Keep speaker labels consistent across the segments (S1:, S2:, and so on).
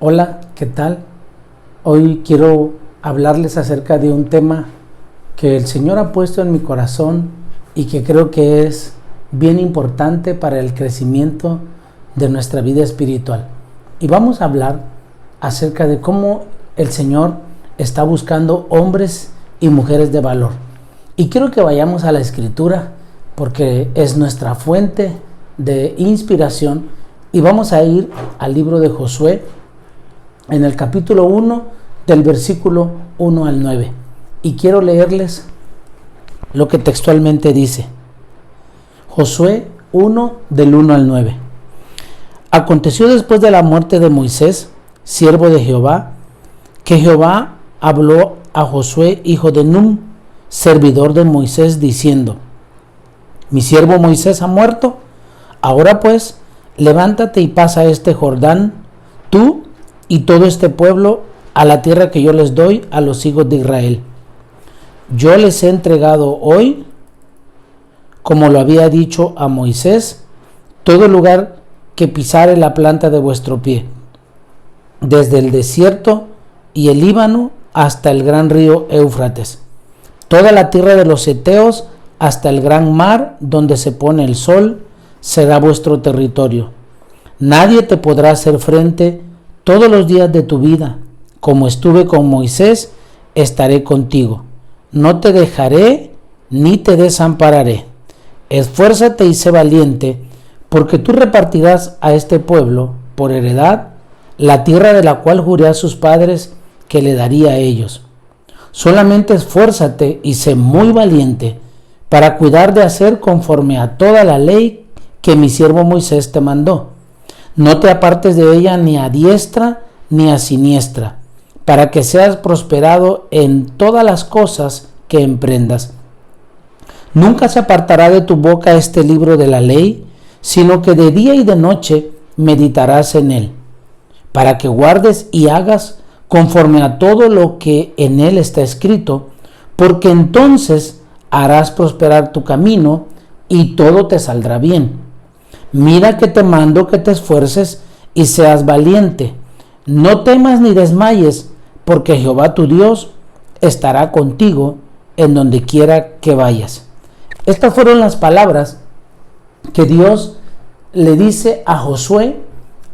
S1: Hola, ¿qué tal? Hoy quiero hablarles acerca de un tema que el Señor ha puesto en mi corazón y que creo que es bien importante para el crecimiento de nuestra vida espiritual. Y vamos a hablar acerca de cómo el Señor está buscando hombres y mujeres de valor. Y quiero que vayamos a la Escritura porque es nuestra fuente de inspiración, y vamos a ir al libro de Josué en el capítulo 1 del versículo 1 al 9, y quiero leerles lo que textualmente dice. Josué 1 del 1 al 9. Aconteció después de la muerte de Moisés, siervo de Jehová, que Jehová habló a Josué, hijo de Nun, servidor de Moisés, diciendo: Mi siervo Moisés ha muerto. Ahora pues, levántate y pasa este Jordán, tú y todo este pueblo, a la tierra que yo les doy a los hijos de Israel. Yo les he entregado hoy, como lo había dicho a Moisés, todo lugar que pisare la planta de vuestro pie, desde el desierto y el Líbano hasta el gran río Éufrates, toda la tierra de los heteos hasta el gran mar donde se pone el sol, será vuestro territorio. Nadie te podrá hacer frente todos los días de tu vida. Como estuve con Moisés, estaré contigo. No te dejaré ni te desampararé. Esfuérzate y sé valiente, porque tú repartirás a este pueblo por heredad la tierra de la cual juré a sus padres que le daría a ellos. Solamente esfuérzate y sé muy valiente para cuidar de hacer conforme a toda la ley que mi siervo Moisés te mandó. No te apartes de ella ni a diestra ni a siniestra, para que seas prosperado en todas las cosas que emprendas. Nunca se apartará de tu boca este libro de la ley, sino que de día y de noche meditarás en él, para que guardes y hagas conforme a todo lo que en él está escrito, porque entonces harás prosperar tu camino y todo te saldrá bien. Mira que te mando que te esfuerces y seas valiente. No temas ni desmayes, porque Jehová tu Dios estará contigo en donde quiera que vayas. Estas fueron las palabras que Dios le dice a Josué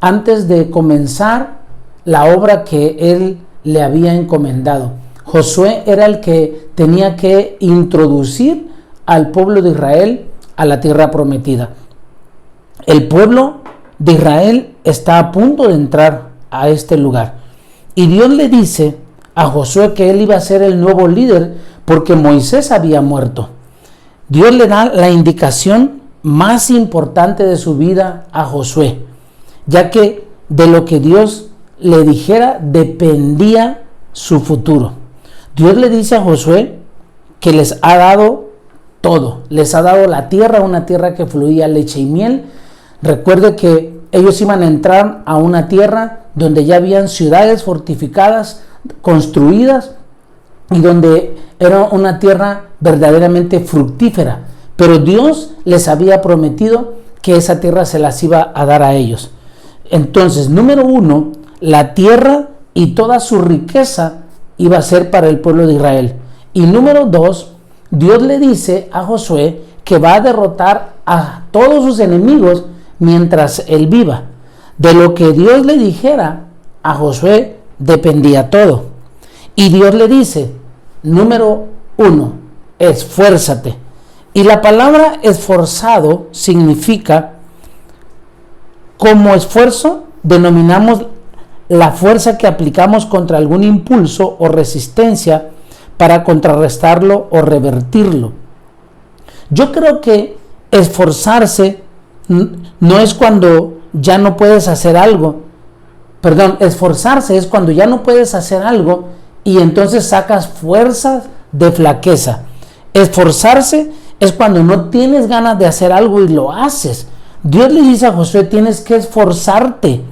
S1: antes de comenzar la obra que él le había encomendado. Josué era el que tenía que introducir al pueblo de Israel a la tierra prometida. El pueblo de Israel está a punto de entrar a este lugar, y Dios le dice a Josué que él iba a ser el nuevo líder porque Moisés había muerto. Dios le da la indicación más importante de su vida a Josué, ya que de lo que Dios le dijera dependía su futuro. Dios le dice a Josué que les ha dado todo, les ha dado la tierra, una tierra que fluía leche y miel. Recuerde que ellos iban a entrar a una tierra donde ya habían ciudades fortificadas, construidas, y donde era una tierra verdaderamente fructífera. Pero Dios les había prometido que esa tierra se las iba a dar a ellos. Entonces, número uno, la tierra y toda su riqueza iba a ser para el pueblo de Israel. Y número dos, Dios le dice a Josué que va a derrotar a todos sus enemigos mientras él viva. De lo que Dios le dijera a Josué dependía todo. Y Dios le dice, número uno, esfuérzate. Y la palabra esforzado significa, como esfuerzo, denominamos la fuerza que aplicamos contra algún impulso o resistencia para contrarrestarlo o revertirlo. Yo creo que esforzarse no es cuando ya no puedes hacer algo. Esforzarse es cuando ya no puedes hacer algo y entonces sacas fuerzas de flaqueza. Esforzarse es cuando no tienes ganas de hacer algo y lo haces. Dios le dice a Josué, tienes que esforzarte.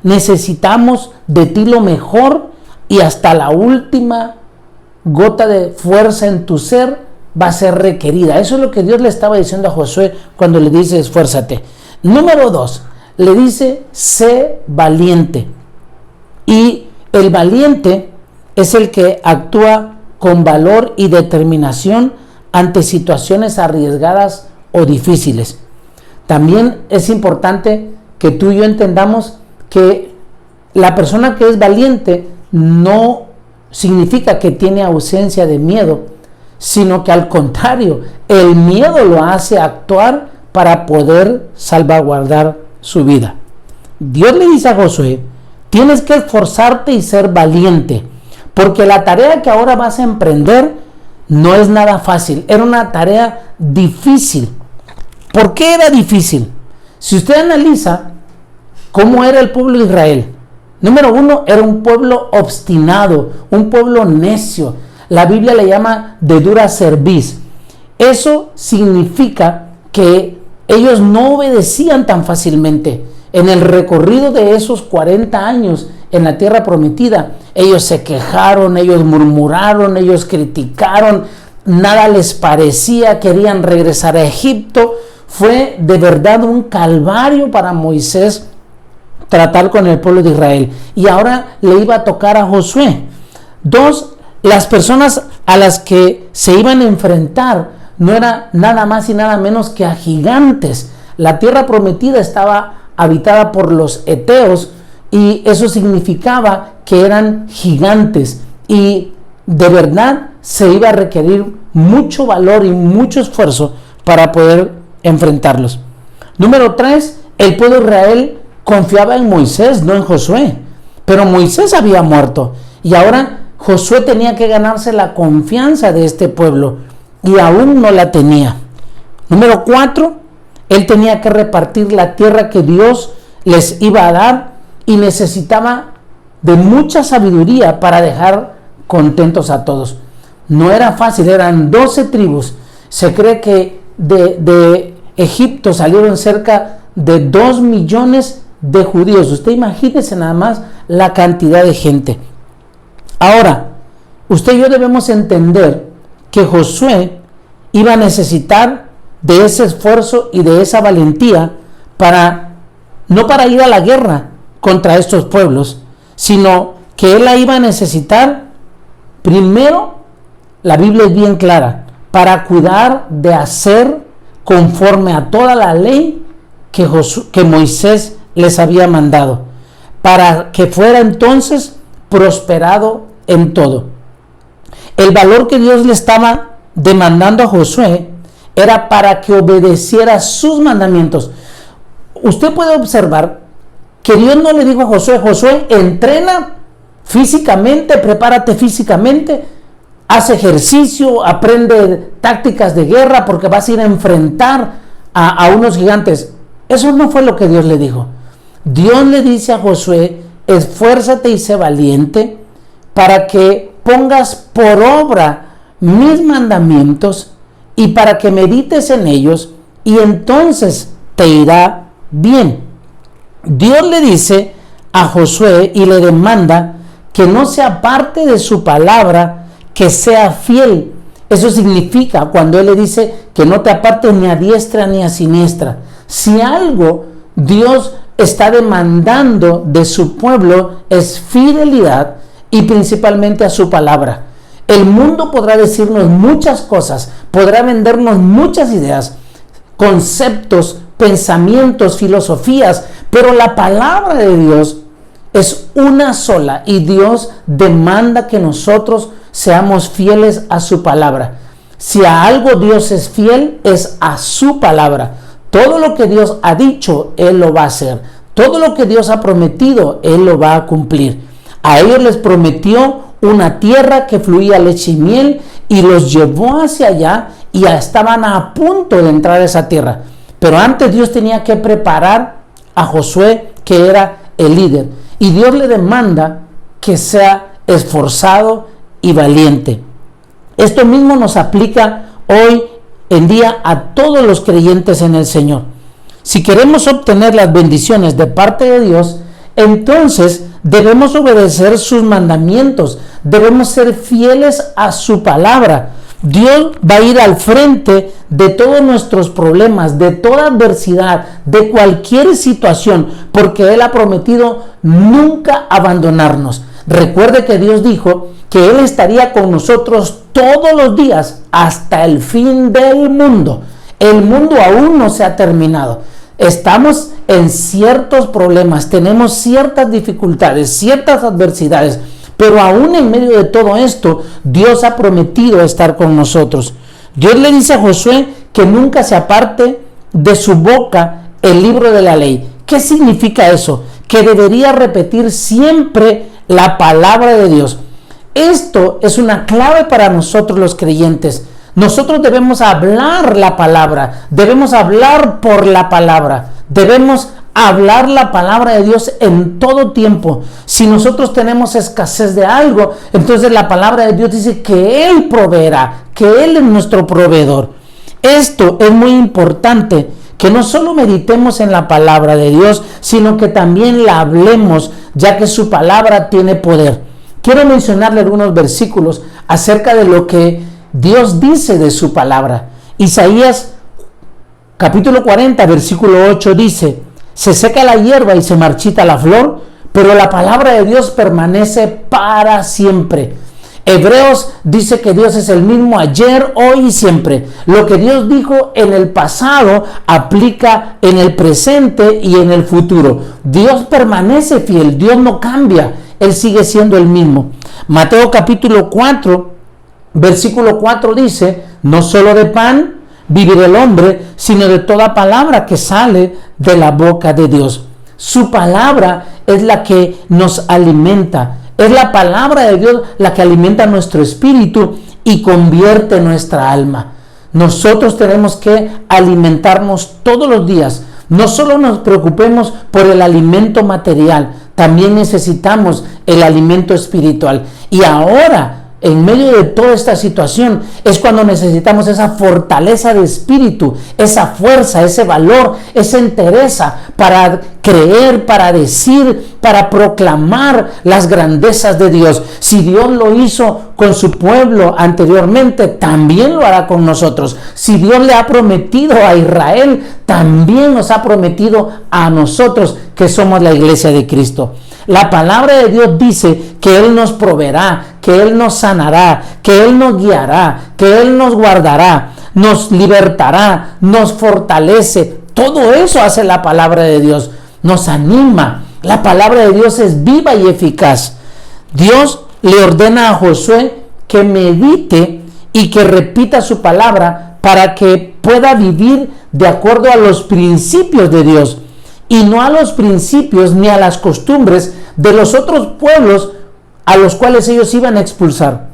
S1: Necesitamos de ti lo mejor, y hasta la última gota de fuerza en tu ser va a ser requerida. Eso es lo que Dios le estaba diciendo a Josué cuando le dice esfuérzate. Número 2, le dice sé valiente. Y el valiente es el que actúa con valor y determinación ante situaciones arriesgadas o difíciles. También es importante que tú y yo entendamos que la persona que es valiente no significa que tiene ausencia de miedo, sino que al contrario, el miedo lo hace actuar para poder salvaguardar su vida. Dios le dice a Josué: tienes que esforzarte y ser valiente, porque la tarea que ahora vas a emprender no es nada fácil, era una tarea difícil. ¿Por qué era difícil? Si usted analiza cómo era el pueblo de Israel, número uno, era un pueblo obstinado, un pueblo necio. La Biblia le llama de dura cerviz. Eso significa que ellos no obedecían tan fácilmente. En el recorrido de esos 40 años en la tierra prometida, ellos se quejaron, ellos murmuraron, ellos criticaron, nada les parecía, querían regresar a Egipto. Fue de verdad un calvario para Moisés tratar con el pueblo de Israel. Y ahora le iba a tocar a Josué. Dos, las personas a las que se iban a enfrentar no era nada más y nada menos que a gigantes. La tierra prometida estaba habitada por los heteos y eso significaba que eran gigantes, y de verdad se iba a requerir mucho valor y mucho esfuerzo para poder enfrentarlos. Número 3, el pueblo de Israel confiaba en Moisés, no en Josué, pero Moisés había muerto y ahora Josué tenía que ganarse la confianza de este pueblo y aún no la tenía. Número 4, él tenía que repartir la tierra que Dios les iba a dar y necesitaba de mucha sabiduría para dejar contentos a todos. No era fácil, eran 12 tribus. Se cree que de Egipto salieron cerca de 2 millones de judíos. Usted imagínese nada más la cantidad de gente. Ahora, usted y yo debemos entender que Josué iba a necesitar de ese esfuerzo y de esa valentía no para ir a la guerra contra estos pueblos, sino que él la iba a necesitar primero, la Biblia es bien clara, para cuidar de hacer conforme a toda la ley que Moisés les había mandado, para que fuera entonces prosperado en todo. El valor que Dios le estaba demandando a Josué era para que obedeciera sus mandamientos. Usted puede observar que Dios no le dijo a Josué: Josué, entrena físicamente, prepárate físicamente, haz ejercicio, aprende tácticas de guerra porque vas a ir a enfrentar a unos gigantes. Eso no fue lo que Dios le dijo. Dios le dice a Josué: esfuérzate y sé valiente para que pongas por obra mis mandamientos y para que medites en ellos, y entonces te irá bien. Dios le dice a Josué y le demanda que no se aparte de su palabra, que sea fiel. Eso significa, cuando Él le dice que no te apartes ni a diestra ni a siniestra. Si algo Dios está demandando de su pueblo es fidelidad, y principalmente a su palabra. El mundo podrá decirnos muchas cosas, podrá vendernos muchas ideas, conceptos, pensamientos, filosofías, pero la palabra de Dios es una sola y Dios demanda que nosotros seamos fieles a su palabra. Si a algo Dios es fiel, es a su palabra. Todo lo que Dios ha dicho, Él lo va a hacer. Todo lo que Dios ha prometido, Él lo va a cumplir. A ellos les prometió una tierra que fluía leche y miel y los llevó hacia allá y ya estaban a punto de entrar a esa tierra. Pero antes Dios tenía que preparar a Josué, que era el líder. Y Dios le demanda que sea esforzado y valiente. Esto mismo nos aplica hoy en día a todos los creyentes en el Señor. Si queremos obtener las bendiciones de parte de Dios, entonces debemos obedecer sus mandamientos, debemos ser fieles a su palabra, Dios va a ir al frente de todos nuestros problemas, de toda adversidad, de cualquier situación, porque Él ha prometido nunca abandonarnos. Recuerde que Dios dijo que Él estaría con nosotros todos los días hasta el fin del mundo. El mundo aún no se ha terminado. Estamos en ciertos problemas, tenemos ciertas dificultades, ciertas adversidades, pero aún en medio de todo esto, Dios ha prometido estar con nosotros. Dios le dice a Josué que nunca se aparte de su boca el libro de la ley. ¿Qué significa eso? Que debería repetir siempre la palabra de Dios. Esto es una clave para nosotros los creyentes. Nosotros debemos hablar la palabra, debemos hablar por la palabra, debemos hablar la palabra de Dios en todo tiempo. Si nosotros tenemos escasez de algo, entonces la palabra de Dios dice que Él proveerá, que Él es nuestro proveedor. Esto es muy importante, que no solo meditemos en la palabra de Dios, sino que también la hablemos, ya que su palabra tiene poder. Quiero mencionarle algunos versículos acerca de lo que Dios dice de su palabra. Isaías capítulo 40, versículo 8 dice: se seca la hierba y se marchita la flor, pero la palabra de Dios permanece para siempre. Hebreos dice que Dios es el mismo ayer, hoy y siempre. Lo que Dios dijo en el pasado aplica en el presente y en el futuro. Dios permanece fiel, Dios no cambia, Él sigue siendo el mismo. Mateo capítulo 4, versículo 4 dice: no solo de pan vivirá el hombre, sino de toda palabra que sale de la boca de Dios. Su palabra es la que nos alimenta. Es la palabra de Dios la que alimenta nuestro espíritu y convierte nuestra alma. Nosotros tenemos que alimentarnos todos los días. No solo nos preocupemos por el alimento material, también necesitamos el alimento espiritual. Y ahora, en medio de toda esta situación, es cuando necesitamos esa fortaleza de espíritu, esa fuerza, ese valor, esa entereza para creer, para decir, para proclamar las grandezas de Dios. Si Dios lo hizo con su pueblo anteriormente, también lo hará con nosotros. Si Dios le ha prometido a Israel, también nos ha prometido a nosotros, que somos la iglesia de Cristo. La palabra de Dios dice que Él nos proveerá, que Él nos sanará, que Él nos guiará, que Él nos guardará, nos libertará, nos fortalece. Todo eso hace la palabra de Dios. Nos anima. La palabra de Dios es viva y eficaz. Dios le ordena a Josué que medite y que repita su palabra para que pueda vivir de acuerdo a los principios de Dios y no a los principios ni a las costumbres de los otros pueblos a los cuales ellos iban a expulsar.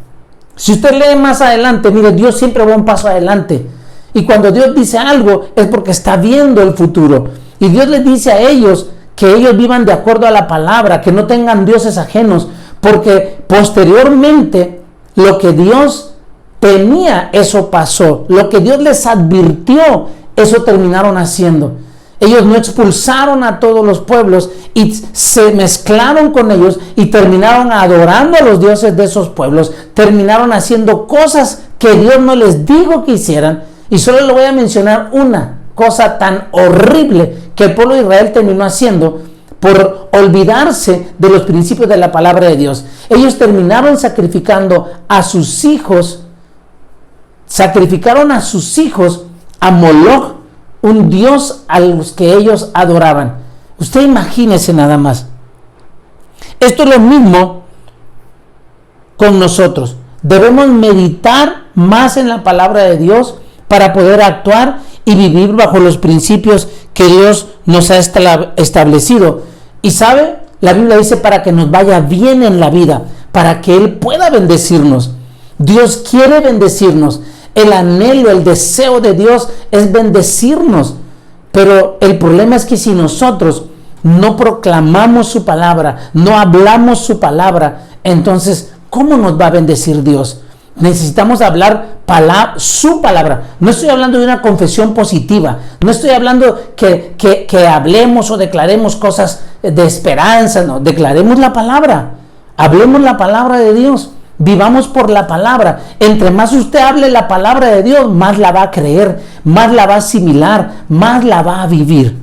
S1: Si usted lee más adelante, mire, Dios siempre va un paso adelante. Y cuando Dios dice algo es porque está viendo el futuro. Y Dios les dice a ellos que ellos vivan de acuerdo a la palabra, que no tengan dioses ajenos, porque posteriormente lo que Dios tenía, eso pasó. Lo que Dios les advirtió, eso terminaron haciendo. Ellos no expulsaron a todos los pueblos y se mezclaron con ellos y terminaron adorando a los dioses de esos pueblos. Terminaron haciendo cosas que Dios no les dijo que hicieran. Y solo le voy a mencionar una cosa tan horrible que el pueblo de Israel terminó haciendo por olvidarse de los principios de la palabra de Dios. Ellos terminaron sacrificando a sus hijos, a Moloch, un dios a los que ellos adoraban. Usted imagínese nada más. Esto es lo mismo con nosotros. Debemos meditar más en la palabra de Dios para poder actuar y vivir bajo los principios que Dios nos ha establecido. Y sabe, la Biblia dice para que nos vaya bien en la vida, para que Él pueda bendecirnos. Dios quiere bendecirnos. El anhelo, el deseo de Dios es bendecirnos. Pero el problema es que si nosotros no proclamamos su palabra, no hablamos su palabra, entonces, ¿cómo nos va a bendecir Dios? Necesitamos hablar su palabra. No estoy hablando de una confesión positiva. No estoy hablando que hablemos o declaremos cosas de esperanza. No, declaremos la palabra. Hablemos la palabra de Dios. Vivamos por la palabra. Entre más usted hable la palabra de Dios, más la va a creer, más la va a asimilar, más la va a vivir.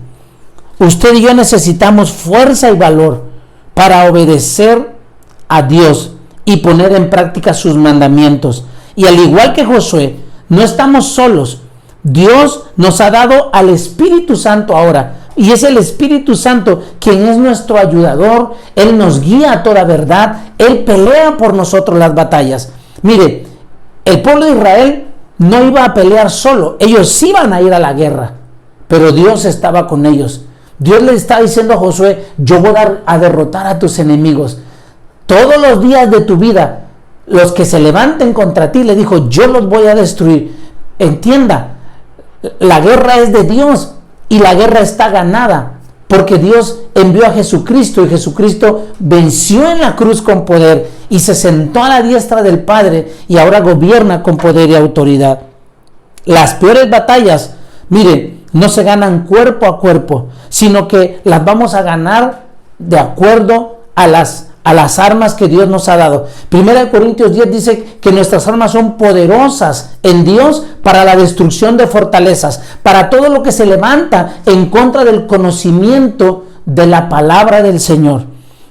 S1: Usted y yo necesitamos fuerza y valor para obedecer a Dios y poner en práctica sus mandamientos. Y al igual que Josué, no estamos solos. Dios nos ha dado al Espíritu Santo ahora. Y es el Espíritu Santo quien es nuestro ayudador. Él nos guía a toda verdad. Él pelea por nosotros las batallas. Mire, el pueblo de Israel no iba a pelear solo. Ellos iban a ir a la guerra. Pero Dios estaba con ellos. Dios le está diciendo a Josué: yo voy a derrotar a tus enemigos. Todos los días de tu vida, los que se levanten contra ti, le dijo, yo los voy a destruir. Entienda, la guerra es de Dios. Y la guerra está ganada porque Dios envió a Jesucristo y Jesucristo venció en la cruz con poder y se sentó a la diestra del Padre y ahora gobierna con poder y autoridad. Las peores batallas, miren, no se ganan cuerpo a cuerpo, sino que las vamos a ganar de acuerdo a las armas que Dios nos ha dado. 1 Corintios 10 dice que nuestras armas son poderosas en Dios para la destrucción de fortalezas, para todo lo que se levanta en contra del conocimiento de la palabra del Señor.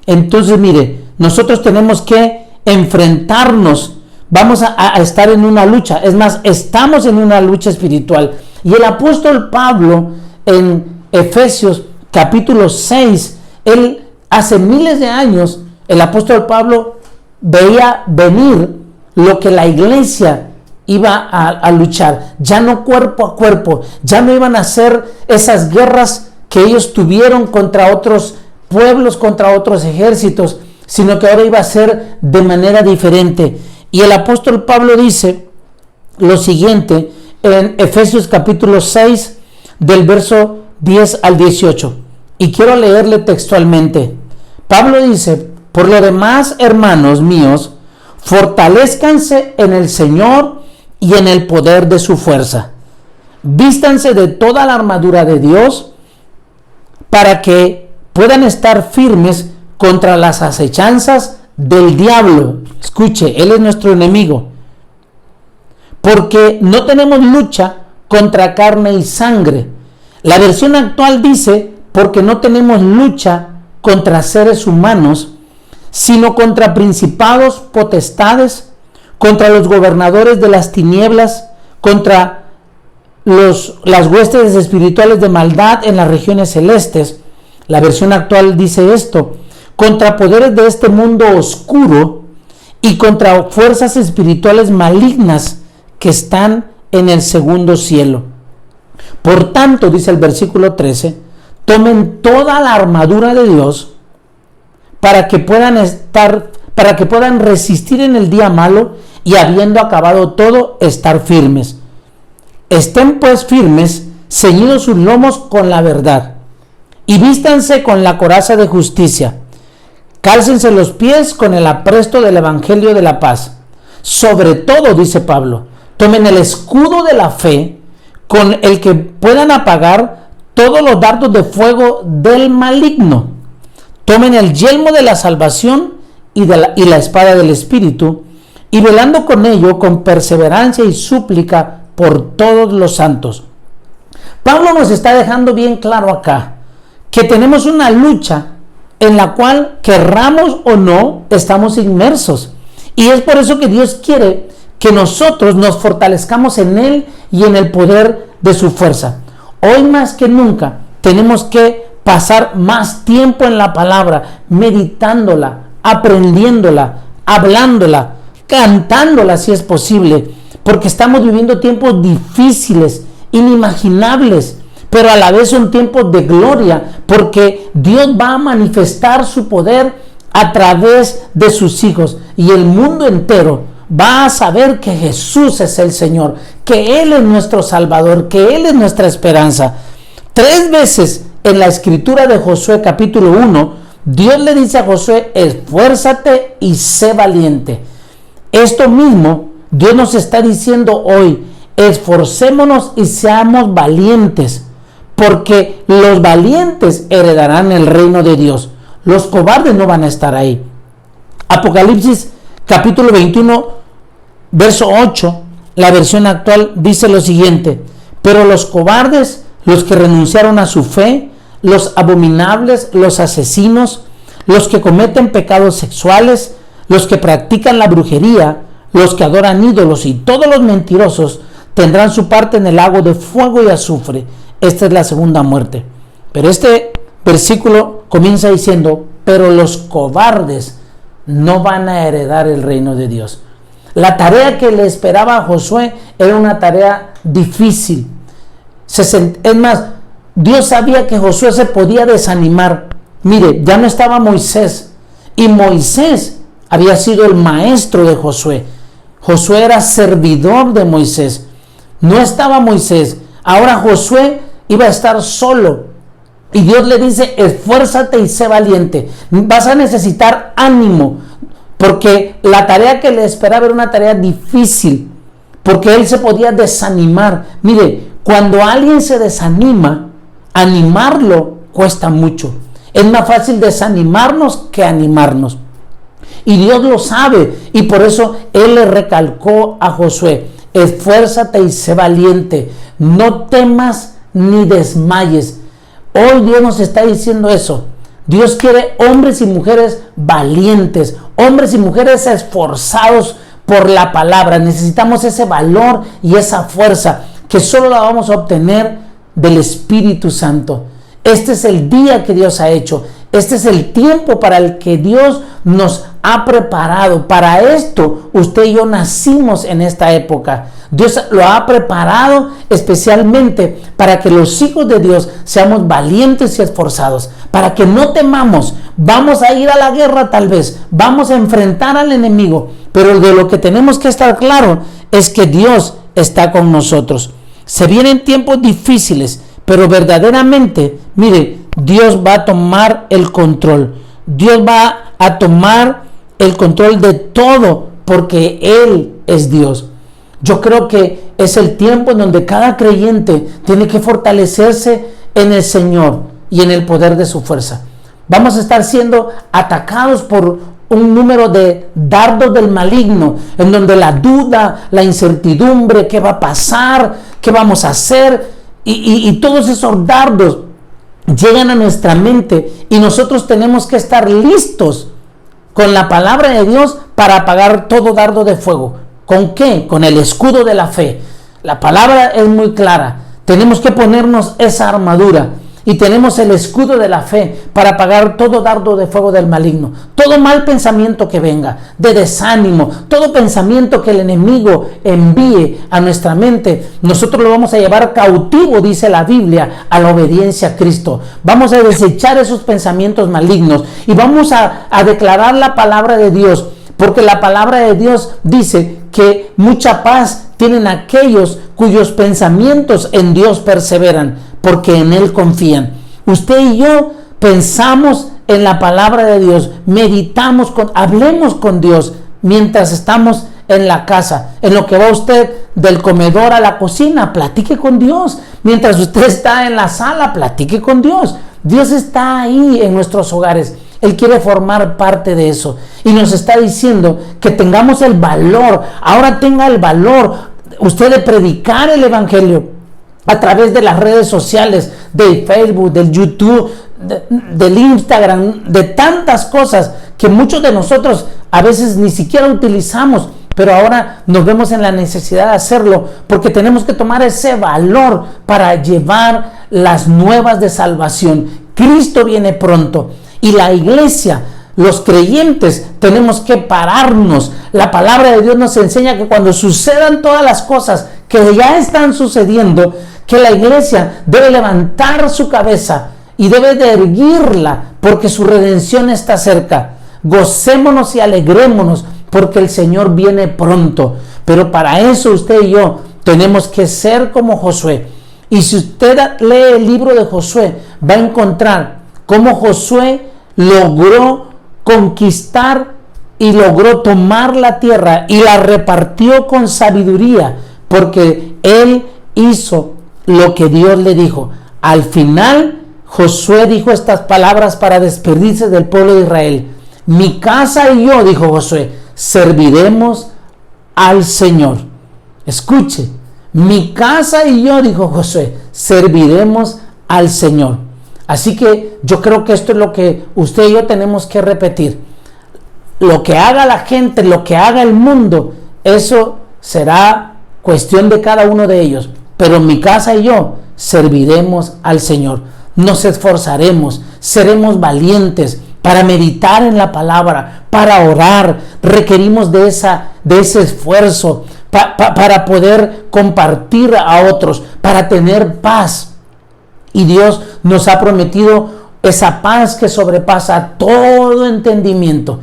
S1: Entonces, mire, nosotros tenemos que enfrentarnos, vamos a estar en una lucha, es más, estamos en una lucha espiritual. Y el apóstol Pablo en Efesios capítulo 6, él hace miles de años, el apóstol Pablo veía venir lo que la iglesia iba a luchar, ya no cuerpo a cuerpo, ya no iban a ser esas guerras que ellos tuvieron contra otros pueblos, contra otros ejércitos, sino que ahora iba a ser de manera diferente. Y el apóstol Pablo dice lo siguiente en Efesios capítulo 6, del verso 10 al 18, y quiero leerle textualmente. Pablo dice: por lo demás, hermanos míos, fortalezcanse en el Señor y en el poder de su fuerza. Vístanse de toda la armadura de Dios para que puedan estar firmes contra las acechanzas del diablo. Escuche, él es nuestro enemigo. Porque no tenemos lucha contra carne y sangre. La versión actual dice: porque no tenemos lucha contra seres humanos, sino contra principados, potestades, contra los gobernadores de las tinieblas, contra las huestes espirituales de maldad en las regiones celestes. La versión actual dice esto: contra poderes de este mundo oscuro y contra fuerzas espirituales malignas que están en el segundo cielo. Por tanto, dice el versículo 13, tomen toda la armadura de Dios para que puedan resistir en el día malo y habiendo acabado todo, estar firmes. Estén pues firmes, ceñidos sus lomos con la verdad, y vístanse con la coraza de justicia. Cálcense los pies con el apresto del evangelio de la paz. Sobre todo, dice Pablo, tomen el escudo de la fe, con el que puedan apagar todos los dardos de fuego del maligno. Tomen el yelmo de la salvación y la espada del Espíritu, y velando con ello con perseverancia y súplica por todos los santos. Pablo nos está dejando bien claro acá que tenemos una lucha en la cual, querramos o no, estamos inmersos. Y es por eso que Dios quiere que nosotros nos fortalezcamos en Él y en el poder de su fuerza. Hoy más que nunca tenemos que pasar más tiempo en la palabra, meditándola, aprendiéndola, hablándola, cantándola si es posible, porque estamos viviendo tiempos difíciles, inimaginables, pero a la vez son tiempos de gloria, porque Dios va a manifestar su poder a través de sus hijos, y el mundo entero va a saber que Jesús es el Señor, que Él es nuestro Salvador, que Él es nuestra esperanza. 3 veces en la escritura de Josué capítulo 1, Dios le dice a Josué: esfuérzate y sé valiente. Esto mismo Dios nos está diciendo hoy: esforcémonos y seamos valientes, porque los valientes heredarán el reino de Dios. Los cobardes no van a estar ahí. Apocalipsis capítulo 21, verso 8, la versión actual dice lo siguiente: pero los cobardes, los que renunciaron a su fe, los abominables, los asesinos, los que cometen pecados sexuales, los que practican la brujería, los que adoran ídolos y todos los mentirosos tendrán su parte en el lago de fuego y azufre. Esta es la segunda muerte. Pero este versículo comienza diciendo: pero los cobardes no van a heredar el reino de Dios. La tarea que le esperaba a Josué era una tarea difícil. Es más, Dios sabía que Josué se podía desanimar. Mire, ya no estaba Moisés, y Moisés había sido el maestro de Josué. Josué era servidor de Moisés. No estaba Moisés. Ahora Josué iba a estar solo. Y Dios le dice: esfuérzate y sé valiente. Vas a necesitar ánimo, porque la tarea que le esperaba era una tarea difícil, porque él se podía desanimar. Mire, cuando alguien se desanima, animarlo cuesta mucho. Es más fácil desanimarnos que animarnos. Y Dios lo sabe, y por eso Él le recalcó a Josué: esfuérzate y sé valiente, no temas ni desmayes. Hoy Dios nos está diciendo eso. Dios quiere hombres y mujeres valientes, hombres y mujeres esforzados por la palabra. Necesitamos ese valor y esa fuerza que solo la vamos a obtener del Espíritu Santo. Este es el día que Dios ha hecho. Este es el tiempo para el que Dios nos ha preparado. Para esto, usted y yo nacimos en esta época. Dios lo ha preparado especialmente para que los hijos de Dios seamos valientes y esforzados, para que no temamos. Vamos a ir a la guerra tal vez, vamos a enfrentar al enemigo, pero de lo que tenemos que estar claro es que Dios está con nosotros. Se vienen tiempos difíciles, pero verdaderamente, mire, Dios va a tomar el control. Dios va a tomar el control de todo, porque Él es Dios. Yo creo que es el tiempo en donde cada creyente tiene que fortalecerse en el Señor y en el poder de su fuerza. Vamos a estar siendo atacados por un número de dardos del maligno, en donde la duda, la incertidumbre, qué va a pasar, qué vamos a hacer, y todos esos dardos llegan a nuestra mente, y nosotros tenemos que estar listos con la palabra de Dios para apagar todo dardo de fuego. ¿Con qué? Con el escudo de la fe. La palabra es muy clara. Tenemos que ponernos esa armadura y tenemos el escudo de la fe para apagar todo dardo de fuego del maligno, todo mal pensamiento que venga, de desánimo, todo pensamiento que el enemigo envíe a nuestra mente. Nosotros lo vamos a llevar cautivo, dice la Biblia, a la obediencia a Cristo. Vamos a desechar esos pensamientos malignos y vamos a declarar la palabra de Dios, porque la palabra de Dios dice que mucha paz tienen aquellos cuyos pensamientos en Dios perseveran, porque en Él confían. Usted y yo pensamos en la palabra de Dios, hablemos con Dios mientras estamos en la casa. En lo que va usted del comedor a la cocina, platique con Dios. Mientras usted está en la sala, platique con Dios. Dios está ahí en nuestros hogares. Él quiere formar parte de eso. Y nos está diciendo que tengamos el valor. Ahora tenga el valor usted de predicar el evangelio a través de las redes sociales, del Facebook, del YouTube, del Instagram, de tantas cosas que muchos de nosotros a veces ni siquiera utilizamos, pero ahora nos vemos en la necesidad de hacerlo, porque tenemos que tomar ese valor para llevar las nuevas de salvación. Cristo viene pronto y la iglesia, los creyentes, tenemos que pararnos. La palabra de Dios nos enseña que cuando sucedan todas las cosas que ya están sucediendo, que la iglesia debe levantar su cabeza y debe de erguirla, porque su redención está cerca. Gocémonos y alegrémonos, porque el Señor viene pronto. Pero para eso usted y yo tenemos que ser como Josué. Y si usted lee el libro de Josué, va a encontrar cómo Josué logró conquistar y logró tomar la tierra y la repartió con sabiduría, porque él hizo lo que Dios le dijo. Al final, Josué dijo estas palabras para despedirse del pueblo de Israel: mi casa y yo, dijo Josué, serviremos al Señor. Escuche, mi casa y yo, dijo Josué, serviremos al Señor. Así que yo creo que esto es lo que usted y yo tenemos que repetir. Lo que haga la gente, lo que haga el mundo, eso será cuestión de cada uno de ellos. Pero mi casa y yo serviremos al Señor. Nos esforzaremos, seremos valientes para meditar en la palabra, para orar. Requerimos de ese esfuerzo para poder compartir a otros, para tener paz. Y Dios nos ha prometido esa paz que sobrepasa todo entendimiento.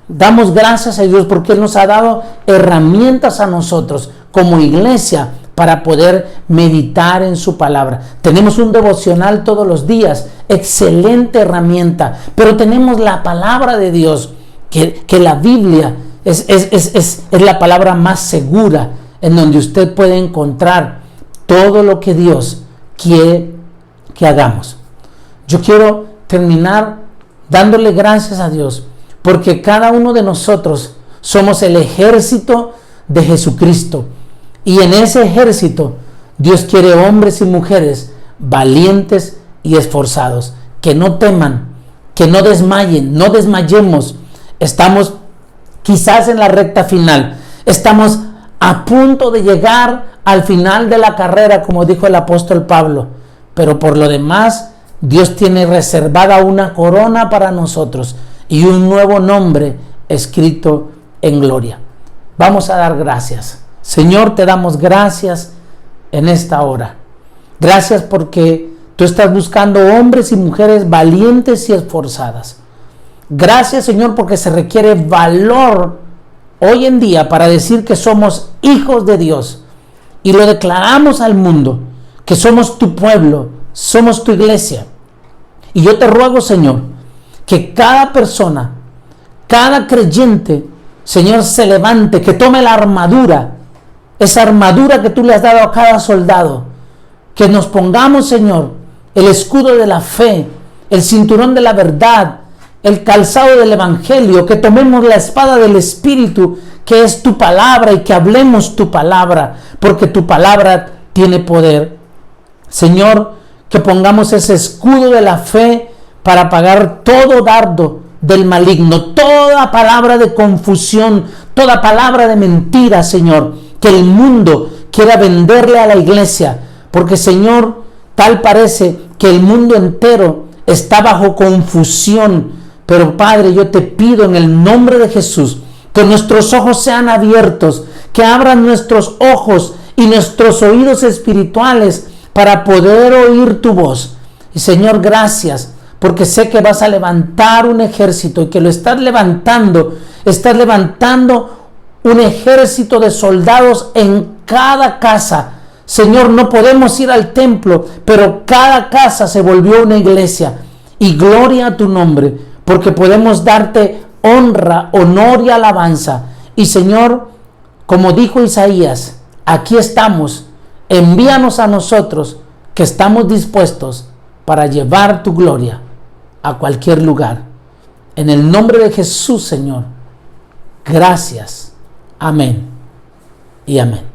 S1: Damos gracias a Dios porque Él nos ha dado herramientas a nosotros como iglesia para poder meditar en su palabra. Tenemos un devocional todos los días, excelente herramienta, pero tenemos la palabra de Dios, que la Biblia es la palabra más segura en donde usted puede encontrar todo lo que Dios quiere que hagamos. Yo quiero terminar dándole gracias a Dios porque cada uno de nosotros somos el ejército de Jesucristo. Y en ese ejército Dios quiere hombres y mujeres valientes y esforzados, que no teman, que no desmayen, no desmayemos. Estamos quizás en la recta final, estamos a punto de llegar al final de la carrera, como dijo el apóstol Pablo, pero por lo demás Dios tiene reservada una corona para nosotros y un nuevo nombre escrito en gloria. Vamos a dar gracias. Señor, te damos gracias en esta hora. Gracias porque tú estás buscando hombres y mujeres valientes y esforzadas. Gracias, Señor, porque se requiere valor hoy en día para decir que somos hijos de Dios y lo declaramos al mundo, que somos tu pueblo, somos tu iglesia. Y yo te ruego, Señor, que cada persona, cada creyente, Señor, se levante, que tome la armadura, esa armadura que tú le has dado a cada soldado, que nos pongamos, Señor, el escudo de la fe, el cinturón de la verdad, el calzado del evangelio, que tomemos la espada del Espíritu, que es tu palabra, y que hablemos tu palabra, porque tu palabra tiene poder. Señor, que pongamos ese escudo de la fe para apagar todo dardo del maligno, toda palabra de confusión, toda palabra de mentira, Señor, que el mundo quiera venderle a la iglesia, porque, Señor, tal parece que el mundo entero está bajo confusión. Pero, Padre, yo te pido en el nombre de Jesús que nuestros ojos sean abiertos, que abran nuestros ojos y nuestros oídos espirituales para poder oír tu voz. Y, Señor, gracias, porque sé que vas a levantar un ejército y que lo estás levantando un ejército de soldados en cada casa. Señor, no podemos ir al templo, pero cada casa se volvió una iglesia. Y gloria a tu nombre, porque podemos darte honra, honor y alabanza. Y, Señor, como dijo Isaías, aquí estamos, envíanos a nosotros, que estamos dispuestos para llevar tu gloria a cualquier lugar. En el nombre de Jesús, Señor, gracias. Amén y amén.